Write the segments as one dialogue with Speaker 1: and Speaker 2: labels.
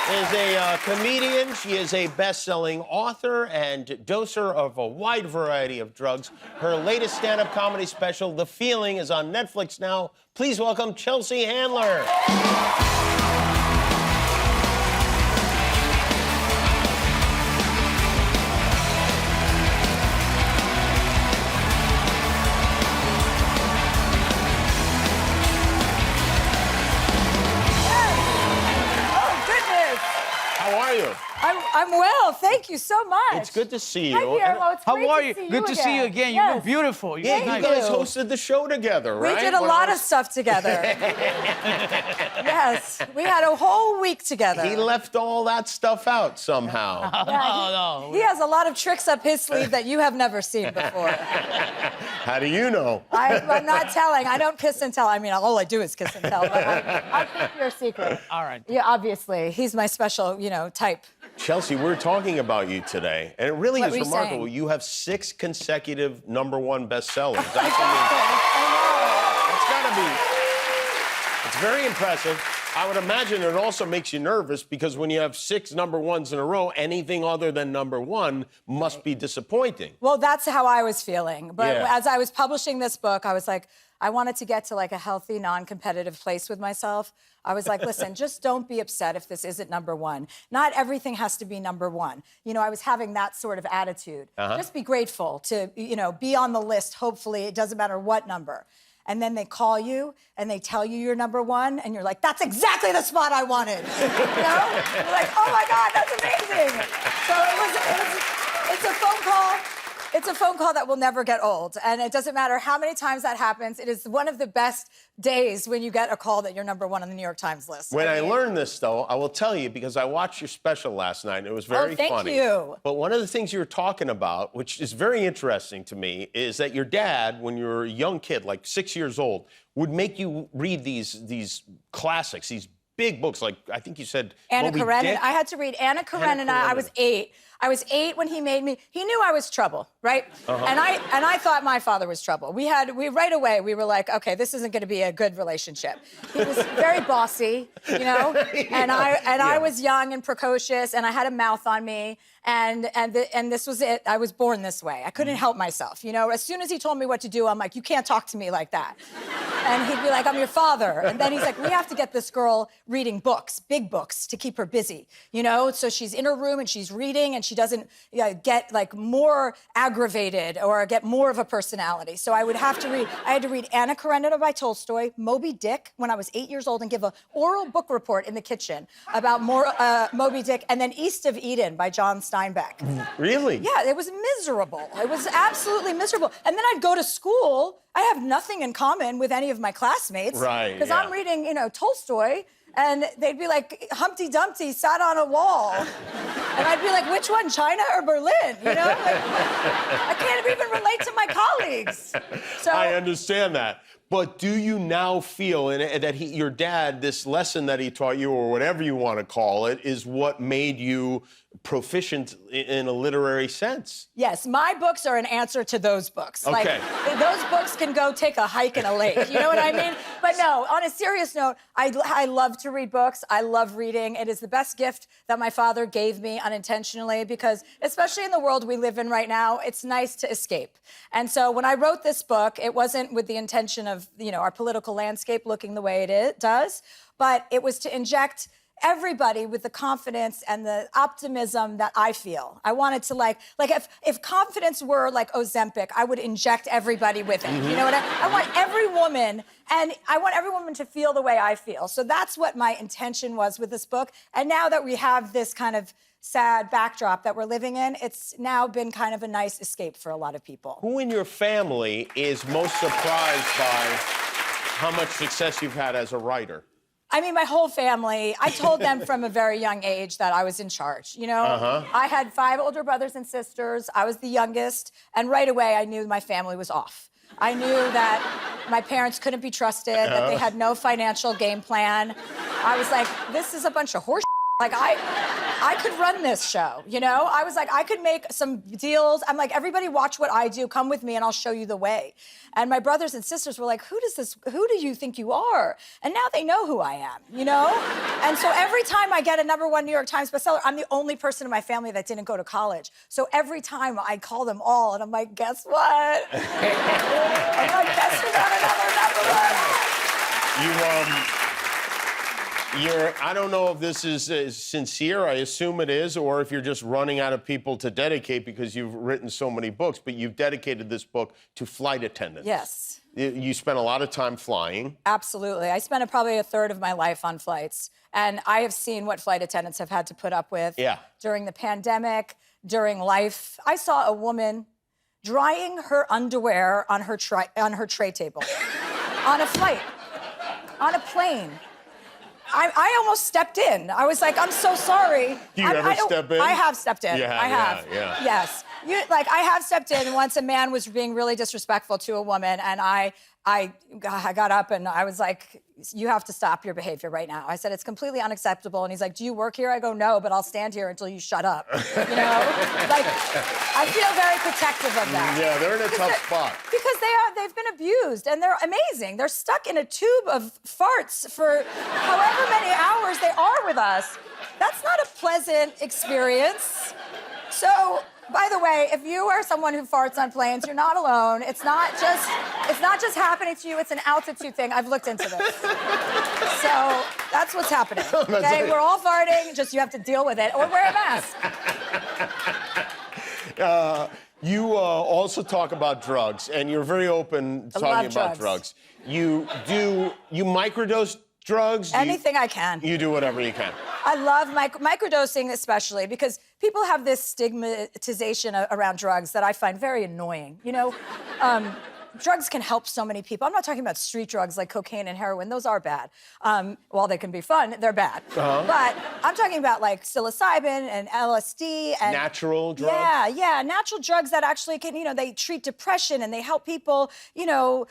Speaker 1: is a comedian. She is a best-selling author and doser of a wide variety of drugs. Her latest stand-up comedy special, The Feeling, is on Netflix now. Please welcome Chelsea Handler. How are you?
Speaker 2: I'm well, thank you so much.
Speaker 1: It's good to see you.
Speaker 2: Hi, Guillermo. It's great
Speaker 3: How are
Speaker 2: to
Speaker 3: you?
Speaker 2: see
Speaker 3: Good to see you again. You look beautiful.
Speaker 1: Yeah, you guys hosted the show together, right?
Speaker 2: We did a lot of stuff together. Yes, we had a whole week together.
Speaker 1: He left all that stuff out somehow.
Speaker 3: No.
Speaker 2: He has a lot of tricks up his sleeve that you have never seen before.
Speaker 1: How do you know?
Speaker 2: I'm not telling. I don't kiss and tell. I mean, all I do is kiss and tell, but I'll keep your secret.
Speaker 3: All right.
Speaker 2: Yeah, obviously. He's my special, type.
Speaker 1: Chelsea, we're talking about you today, and it really
Speaker 2: What
Speaker 1: is
Speaker 2: were you
Speaker 1: remarkable.
Speaker 2: saying?
Speaker 1: You have 6 consecutive #1 bestsellers. That's gotta be. It's very impressive. I would imagine it also makes you nervous because when you have 6 #1s in a row, anything other than #1 must be disappointing.
Speaker 2: Well, that's how I was feeling. But
Speaker 1: Yeah.
Speaker 2: as I was publishing this book, I was like, I wanted to get to like a healthy, non-competitive place with myself. I was like, listen, just don't be upset if this isn't #1. Not everything has to be #1. I was having that sort of attitude. Just be grateful to, be on the list. Hopefully, it doesn't matter what number. And then they call you and they tell you you're #1, and you're like, that's exactly the spot I wanted. You're like, oh my God, that's amazing. So it's a phone call. It's a phone call that will never get old. And it doesn't matter how many times that happens. It is one of the best days when you get a call that you're #1 on the New York Times list.
Speaker 1: When I learned this, though, I will tell you, because I watched your special last night, and it was very funny.
Speaker 2: Thank you.
Speaker 1: But one of the things you were talking about, which is very interesting to me, is that your dad, when you were a young kid, like 6 years old, would make you read these classics, these big books, like I think you said
Speaker 2: Anna
Speaker 1: Moby
Speaker 2: Karenina.
Speaker 1: Dick.
Speaker 2: I had to read Anna Karenina. I was 8. I was 8 when he made me. He knew I was trouble, right? And I thought my father was trouble. We right away we were like, okay, this isn't going to be a good relationship. He was very bossy, and I was young and precocious, and I had a mouth on me, and this was it. I was born this way. I couldn't help myself, As soon as he told me what to do, I'm like, you can't talk to me like that. And he'd be like, I'm your father. And then he's like, we have to get this girl reading books, big books, to keep her busy, So she's in her room and she's reading and she doesn't get like more aggravated or get more of a personality. So I had to read Anna Karenina by Tolstoy, Moby Dick when I was 8 years old, and give an oral book report in the kitchen about Moby Dick, and then East of Eden by John Steinbeck.
Speaker 1: Really?
Speaker 2: Yeah, it was miserable. It was absolutely miserable. And then I'd go to school. I have nothing in common with any of my classmates.
Speaker 1: Right,
Speaker 2: Because
Speaker 1: yeah.
Speaker 2: I'm reading, Tolstoy, and they'd be like, Humpty Dumpty sat on a wall. And I'd be like, which one, China or Berlin? I can't even relate to my colleagues. So
Speaker 1: I understand that. But do you now feel that your dad, this lesson that he taught you, or whatever you want to call it, is what made you proficient in a literary sense?
Speaker 2: Yes, my books are an answer to those books.
Speaker 1: Okay.
Speaker 2: Like, those books can go take a hike in a lake. You know what I mean? But no, on a serious note, I love to read books. I love reading. It is the best gift that my father gave me unintentionally because, especially in the world we live in right now, it's nice to escape. And so when I wrote this book, it wasn't with the intention of, our political landscape looking the way it does, but it was to inject everybody with the confidence and the optimism that I feel. I wanted to like if confidence were like Ozempic, I would inject everybody with it. You know what I want every woman, and I want every woman to feel the way I feel. So that's what my intention was with this book. And now that we have this kind of sad backdrop that we're living in, it's now been kind of a nice escape for a lot of people.
Speaker 1: Who in your family is most surprised by how much success you've had as a writer?
Speaker 2: I mean, my whole family. I told them from a very young age that I was in charge, I had 5 older brothers and sisters. I was the youngest. And right away, I knew my family was off. I knew that my parents couldn't be trusted, that they had no financial game plan. I was like, this is a bunch of horse. Like, I could run this show, you know? I was like, I could make some deals. I'm like, everybody watch what I do. Come with me and I'll show you the way. And my brothers and sisters were like, who do you think you are? And now they know who I am, you know? And so every time I get a #1 New York Times bestseller, I'm the only person in my family that didn't go to college. So every time I call them all and I'm like, guess what? I'm like, guess who got another #1?
Speaker 1: I don't know if this is sincere, I assume it is, or if you're just running out of people to dedicate because you've written so many books, but you've dedicated this book to flight attendants.
Speaker 2: Yes.
Speaker 1: You spent a lot of time flying.
Speaker 2: Absolutely. I spent probably a third of my life on flights, and I have seen what flight attendants have had to put up with during the pandemic, during life. I saw a woman drying her underwear on her tray table on a flight, on a plane. I almost stepped in. I was like, I'm so sorry.
Speaker 1: Do you ever step in?
Speaker 2: I have stepped in.
Speaker 1: I
Speaker 2: have.
Speaker 1: Yeah.
Speaker 2: Yes. I have stepped in once a man was being really disrespectful to a woman, and I got up and I was like, you have to stop your behavior right now. I said, it's completely unacceptable. And he's like, do you work here? I go, no, but I'll stand here until you shut up. You know? Like, I feel very protective of that.
Speaker 1: Yeah, they're in a tough spot.
Speaker 2: Because they've been abused and they're amazing. They're stuck in a tube of farts for however many hours they are with us. That's not a pleasant experience. So, by the way, if you are someone who farts on planes, you're not alone. It's not just happening to you. It's an altitude thing. I've looked into this. So that's what's happening. Okay, we're all farting. Just you have to deal with it or wear a mask.
Speaker 1: You also talk about drugs, and you're very open talking about drugs. You microdose drugs?
Speaker 2: Anything I can.
Speaker 1: You do whatever you can.
Speaker 2: I love microdosing especially because people have this stigmatization around drugs that I find very annoying. You know, drugs can help so many people. I'm not talking about street drugs like cocaine and heroin. Those are bad. While they can be fun, they're bad. But I'm talking about like psilocybin and LSD and
Speaker 1: natural drugs?
Speaker 2: Yeah, natural drugs that actually can, you know, they treat depression and they help people, you know,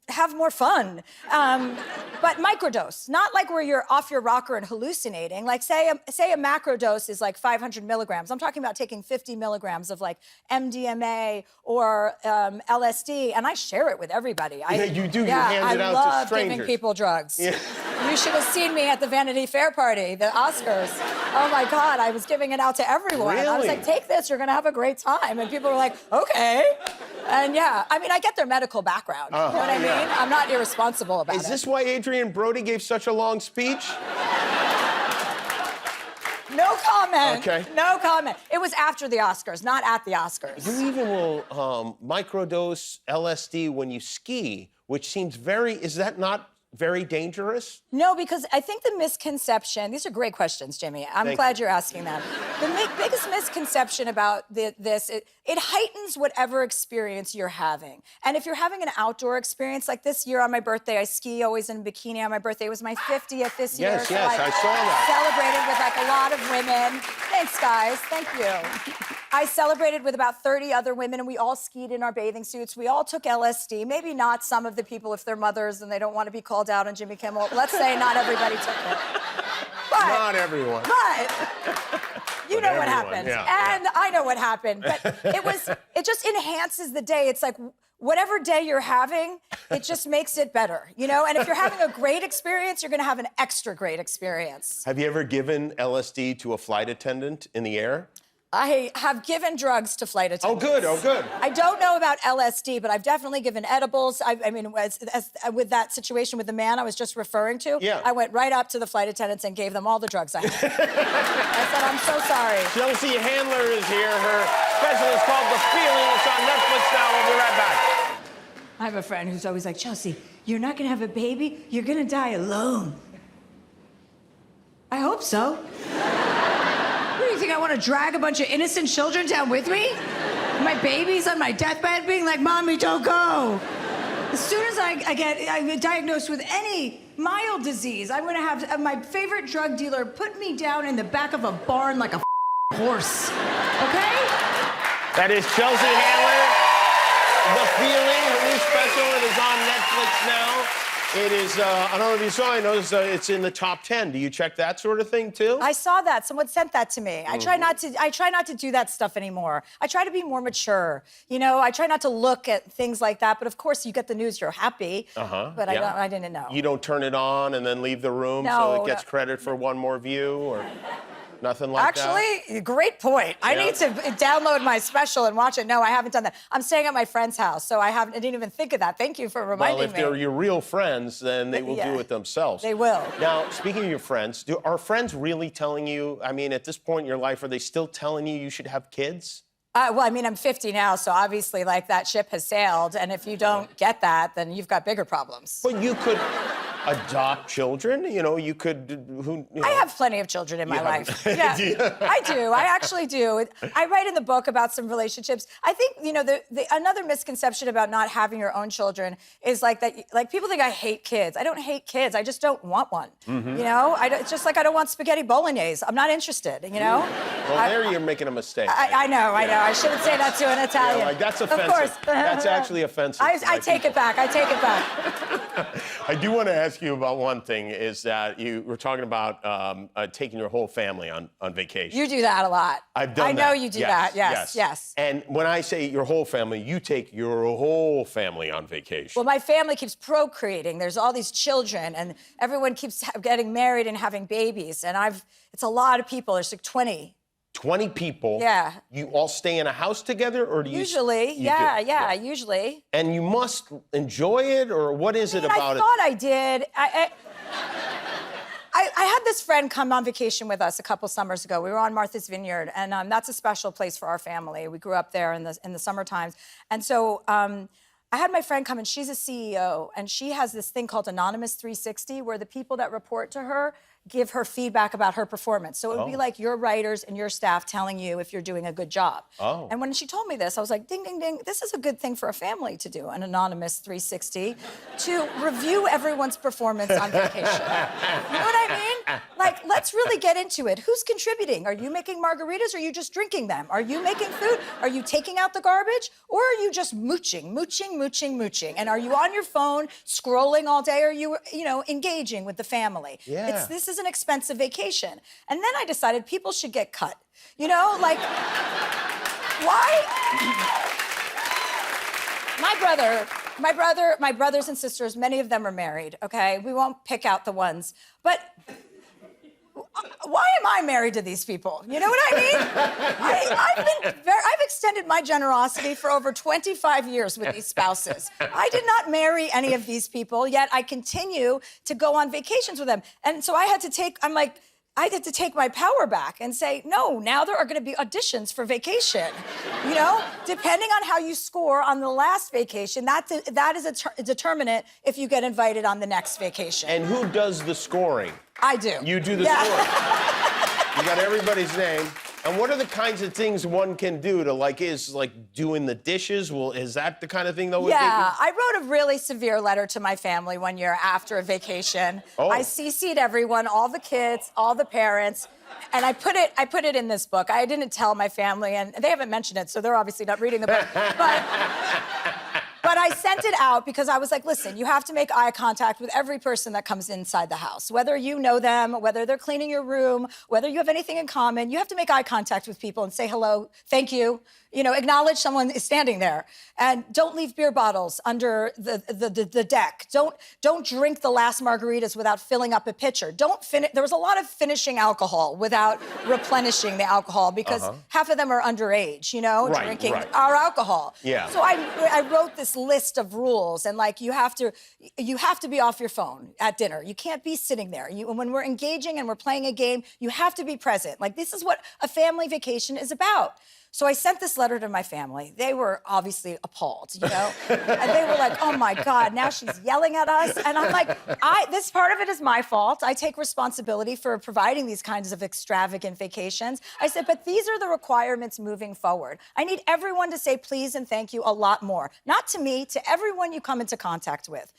Speaker 2: have more fun. But microdose, not like where you're off your rocker and hallucinating. Like say a macro dose is like 500 milligrams. I'm talking about taking 50 milligrams of like MDMA or LSD, and I share it with everybody.
Speaker 1: You do. You hand it out to strangers.
Speaker 2: I love giving people drugs. Yeah. You should have seen me at the Vanity Fair party, the Oscars. Oh my God, I was giving it out to everyone.
Speaker 1: Really?
Speaker 2: I was like, take this, you're gonna have a great time. And people were like, okay. And yeah, I mean, I get their medical background. You know what I mean? I'm not irresponsible about it.
Speaker 1: Is this why Adrian Brody gave such a long speech?
Speaker 2: No comment.
Speaker 1: Okay.
Speaker 2: No comment. It was after the Oscars, not at the Oscars.
Speaker 1: You even will microdose LSD when you ski, which seems is that not very dangerous?
Speaker 2: No, because I think the misconception, these are great questions, Jimmy. I'm glad you're asking them. The biggest misconception about this, it heightens whatever experience you're having. And if you're having an outdoor experience, like this year on my birthday, I ski always in a bikini on my birthday. It was my 50th this year.
Speaker 1: Yes, I saw that.
Speaker 2: Celebrated with like a lot of women. Thanks, guys. Thank you. I celebrated with about 30 other women, and we all skied in our bathing suits. We all took LSD. Maybe not some of the people if they're mothers and they don't want to be called out on Jimmy Kimmel. Let's say not everybody took it. But,
Speaker 1: not everyone.
Speaker 2: But you know what happened. And I know what happened. But it just enhances the day. It's like whatever day you're having, it just makes it better, you know? And if you're having a great experience, you're gonna have an extra great experience.
Speaker 1: Have you ever given LSD to a flight attendant in the air?
Speaker 2: I have given drugs to flight attendants.
Speaker 1: Oh, good. Oh, good.
Speaker 2: I don't know about LSD, but I've definitely given edibles. I mean, as with that situation with the man I was just referring to, I went right up to the flight attendants and gave them all the drugs I had. I said, I'm so sorry.
Speaker 1: Chelsea Handler is here. Her special is called The Feeling. It's on Netflix now. We'll be right back.
Speaker 4: I have a friend who's always like, Chelsea, you're not gonna have a baby, you're gonna die alone. I hope so. What do you think, I want to drag a bunch of innocent children down with me? My baby's on my deathbed being like, Mommy, don't go. As soon as I get diagnosed with any mild disease, I'm gonna have my favorite drug dealer put me down in the back of a barn like a horse, okay?
Speaker 1: That is Chelsea Handler, The Feeling, her new special. It is on Netflix now. It is, I don't know if you saw, I noticed it's in the top 10. Do you check that sort of thing, too?
Speaker 2: I saw that. Someone sent that to me. I try not to do that stuff anymore. I try to be more mature. You know, I try not to look at things like that. But of course, you get the news, you're happy. But I didn't know.
Speaker 1: You don't turn it on and then leave the room so it gets credit for one more view or nothing like that?
Speaker 2: Actually, great point. I need to download my special and watch it. No, I haven't done that. I'm staying at my friend's house, so I didn't even think of that. Thank you for reminding me.
Speaker 1: Well, if they're your real friends, then they will do it themselves.
Speaker 2: They will.
Speaker 1: Now, speaking of your friends, are friends really telling you, I mean, at this point in your life, are they still telling you should have kids?
Speaker 2: Well, I mean, I'm 50 now, so obviously, like, that ship has sailed, and if you don't get that, then you've got bigger problems.
Speaker 1: But you could adopt children, you know, you could,
Speaker 2: I have plenty of children in my life. Yeah, I do. I actually do. I write in the book about some relationships. I think, you know, another misconception about not having your own children is like that, like people think I hate kids. I don't hate kids. I just don't want one. You know, it's just like I don't want spaghetti bolognese. I'm not interested, you know?
Speaker 1: Well, there you're making a mistake.
Speaker 2: I know. I shouldn't say that to an Italian.
Speaker 1: Yeah, like, that's offensive.
Speaker 2: Of course.
Speaker 1: That's actually offensive.
Speaker 2: I take it back. I take it back.
Speaker 1: I do want to ask you about one thing, is that you were talking about taking your whole family on vacation.
Speaker 2: You do that a lot.
Speaker 1: I've done that.
Speaker 2: I know you do that. Yes.
Speaker 1: And when I say your whole family, you take your whole family on vacation.
Speaker 2: Well, my family keeps procreating. There's all these children, and everyone keeps getting married and having babies. And it's a lot of people. There's like 20.
Speaker 1: 20 people.
Speaker 2: Yeah.
Speaker 1: You all stay in a house together, or do you?
Speaker 2: Usually, yeah, usually.
Speaker 1: And you must enjoy it, or what is it about it?
Speaker 2: I thought I did. I had this friend come on vacation with us a couple summers ago. We were on Martha's Vineyard, and that's a special place for our family. We grew up there in the summer times. And so I had my friend come, and she's a CEO, and she has this thing called Anonymous 360, where the people that report to her give her feedback about her performance. So it would be like your writers and your staff telling you if you're doing a good job. And when she told me this, I was like, ding, ding, ding, this is a good thing for a family to do, an Anonymous 360, to review everyone's performance on vacation. You know what I mean? Like, let's really get into it. Who's contributing? Are you making margaritas, or are you just drinking them? Are you making food? Are you taking out the garbage? Or are you just mooching? And are you on your phone scrolling all day? Or are you, engaging with the family?
Speaker 1: Yeah.
Speaker 2: This is an expensive vacation. And then I decided people should get cut. You know, like, why? My brothers and sisters, many of them are married, okay? We won't pick out the ones. But why am I married to these people? You know what I mean? I've extended my generosity for over 25 years with these spouses. I did not marry any of these people, yet I continue to go on vacations with them. And so I had to take my power back and say, no, now there are going to be auditions for vacation. You know, depending on how you score on the last vacation, that is a determinant if you get invited on the next vacation.
Speaker 1: And who does the scoring?
Speaker 2: I do.
Speaker 1: You do the scoring. You got everybody's name. And what are the kinds of things one can do to is doing the dishes? Well, is that the kind of thing that
Speaker 2: I wrote a really severe letter to my family one year after a vacation. I CC'd everyone, all the kids, all the parents, and I put it in this book. I didn't tell my family, and they haven't mentioned it, so they're obviously not reading the book. But I sent it out because I was like, listen, you have to make eye contact with every person that comes inside the house. Whether you know them, whether they're cleaning your room, whether you have anything in common, you have to make eye contact with people and say hello, thank you. You know, acknowledge someone is standing there. And don't leave beer bottles under the deck. Don't drink the last margaritas without filling up a pitcher. There was a lot of finishing alcohol without replenishing the alcohol because half of them are underage, drinking our alcohol.
Speaker 1: Yeah.
Speaker 2: So I wrote this list of rules, and you have to be off your phone at dinner. You can't be sitting there. When we're engaging and we're playing a game, you have to be present. This is what a family vacation is about. So I sent this letter to my family. They were obviously appalled, And they were like, oh my God, now she's yelling at us. And I'm like, this part of it is my fault. I take responsibility for providing these kinds of extravagant vacations. I said, but these are the requirements moving forward. I need everyone to say please and thank you a lot more. Not to me, to everyone you come into contact with.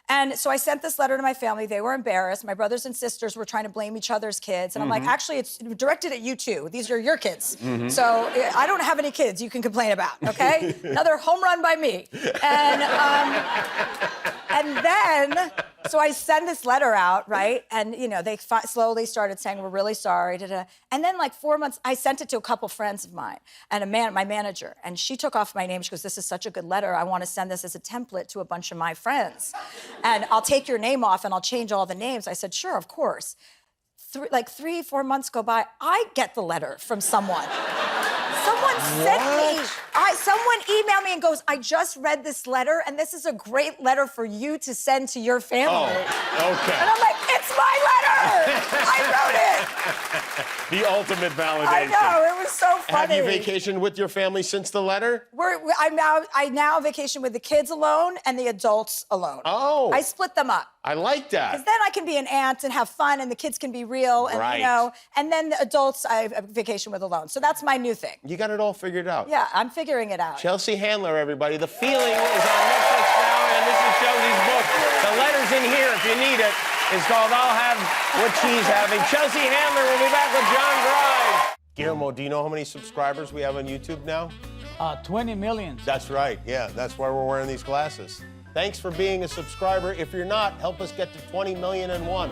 Speaker 2: And so I sent this letter to my family. They were embarrassed. My brothers and sisters were trying to blame each other's kids. And I'm like, actually, it's directed at you too. These are your kids. So I don't have any kids you can complain about, okay? Another home run by me. And then So I send this letter out, right? And, you know, they slowly started saying, we're really sorry. Da-da. And then like 4 months, I sent it to a couple friends of mine and my manager. And she took off my name. She goes, this is such a good letter. I want to send this as a template to a bunch of my friends. And I'll take your name off and I'll change all the names. I said, sure, of course. Like 3-4 months go by, I get the letter from someone. Someone sent me, someone emailed me and goes, I just read this letter and this is a great letter for you to send to your family.
Speaker 1: Oh, okay.
Speaker 2: And I'm like, it's my letter! I wrote it!
Speaker 1: The ultimate validation.
Speaker 2: I know, it was so funny.
Speaker 1: Have you vacationed with your family since the letter?
Speaker 2: I now vacation with the kids alone and the adults alone.
Speaker 1: Oh.
Speaker 2: I split them up.
Speaker 1: I like that.
Speaker 2: Because then I can be an aunt and have fun, and the kids can be real, and
Speaker 1: Right.
Speaker 2: you know, and then the adults I vacation with alone. So that's my new thing.
Speaker 1: You got it all figured out.
Speaker 2: Yeah, I'm figuring it out.
Speaker 1: Chelsea Handler, everybody. The Feeling is on Netflix now, and this is Chelsea's book. The letter's in here if you need it. It's called I'll Have What She's Having. Chelsea Handler will be back with John Grimes. Guillermo, do you know how many subscribers we have on YouTube now?
Speaker 3: 20 million.
Speaker 1: That's right. Yeah, that's why we're wearing these glasses. Thanks for being a subscriber. If you're not, help us get to 20,000,001.